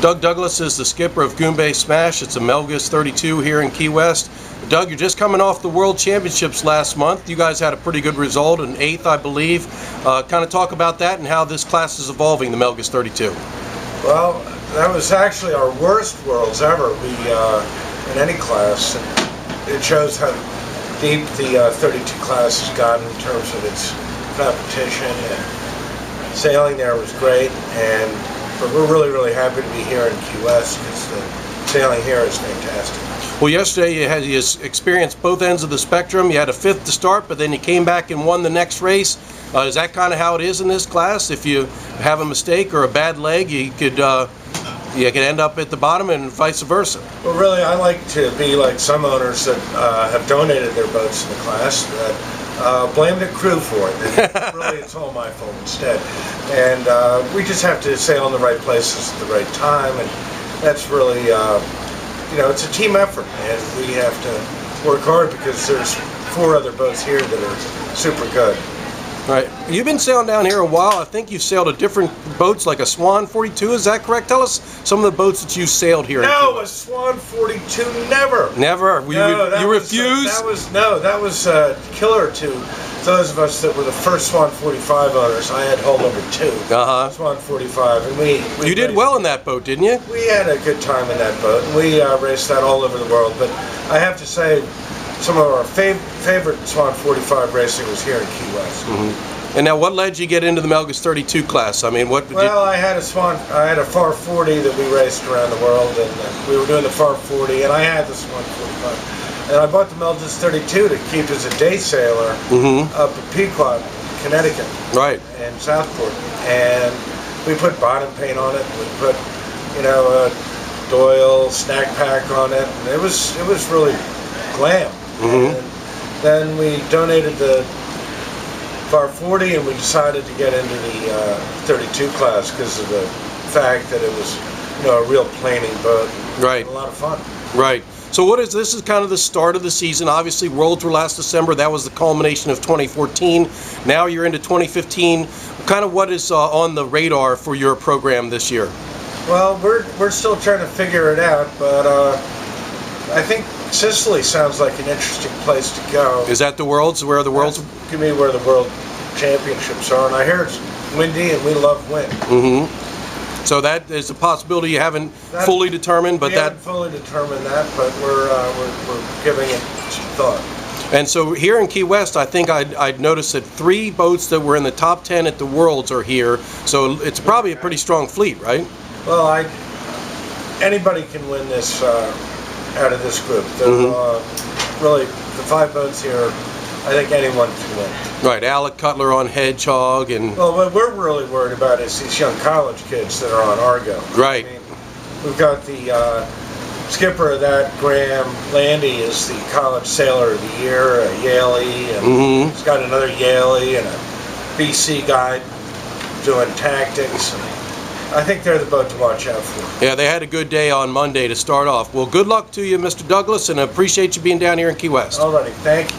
Doug Douglas is the skipper of Goombay Smash. It's a Melges 32 here in Key West. Doug, you're just coming off the World Championships last month. You guys had a pretty good result, an 8th, I believe. Kind of talk about that and how this class is evolving, the Melges 32. Well, that was actually our worst Worlds ever. In any class. It shows how deep the 32 class has gotten in terms of its competition. And sailing there was great, but we're really happy to be here in Key West because the sailing here is fantastic. Well, yesterday you experienced both ends of the spectrum. You had a 5th to start, but then you came back and won the next race. Is that kind of how it is in this class? If you have a mistake or a bad leg, you could end up at the bottom and vice versa. Well, really, I like to be like some owners that have donated their boats in the class that blame the crew for it. And really, it's all my fault instead. And we just have to sail in the right places at the right time, and that's really, it's a team effort, and we have to work hard because there's 4 other boats here that are super good. Right. You've been sailing down here a while. I think you've sailed a different boats, like a Swan 42. Is that correct? Tell us some of the boats that you've sailed here. No, a Swan 42, never. Never? You refuse? That was killer to those of us that were the first Swan 45 owners. I had hull number 2, Swan 45, and we You did well in that boat, didn't you? We had a good time in that boat, and we raced that all over the world. But I have to say, some of our favorite Swan 45 racing was here in Key West. Mm-hmm. And now, what led you to get into the Melges 32 class? I mean, Well, I had a FAR 40 that we raced around the world, and we were doing the FAR 40, and I had the Swan 45. And I bought the Melges 32 to keep as a day sailor up at Pequot, Connecticut, right, and Southport. And we put bottom paint on it. We put, a Doyle snack pack on it. And it was really glam. And then we donated the FAR 40, and we decided to get into the 32 class because of the fact that it was, a real planing boat. Right. And a lot of fun. Right. So this is kind of the start of the season. Obviously, Worlds were last December. That was the culmination of 2014. Now you're into 2015. Kind of what is on the radar for your program this year? Well, we're still trying to figure it out, but I think Sicily sounds like an interesting place to go. Is that the Worlds? Where are the Worlds? Give me where the World Championships are, and I hear it's windy, and we love wind. So that is a possibility you haven't fully determined, but we haven't fully determined that, but we're giving it some thought. And so here in Key West, I think I'd noticed that 3 boats that were in the top 10 at the Worlds are here. So it's probably a pretty strong fleet, right? Well, anybody can win this. Out of this group. Really, the 5 boats here, I think anyone can win. Right, Alec Cutler on Hedgehog, and... Well, what we're really worried about is these young college kids that are on Argo. Right. I mean, we've got the skipper of that, Graham Landy, is the College Sailor of the Year, a Yaley, and he's got another Yaley and a BC guy doing tactics. I think they're the boat to watch out for. Yeah, they had a good day on Monday to start off. Well, good luck to you, Mr. Douglas, and I appreciate you being down here in Key West. All righty, thank you.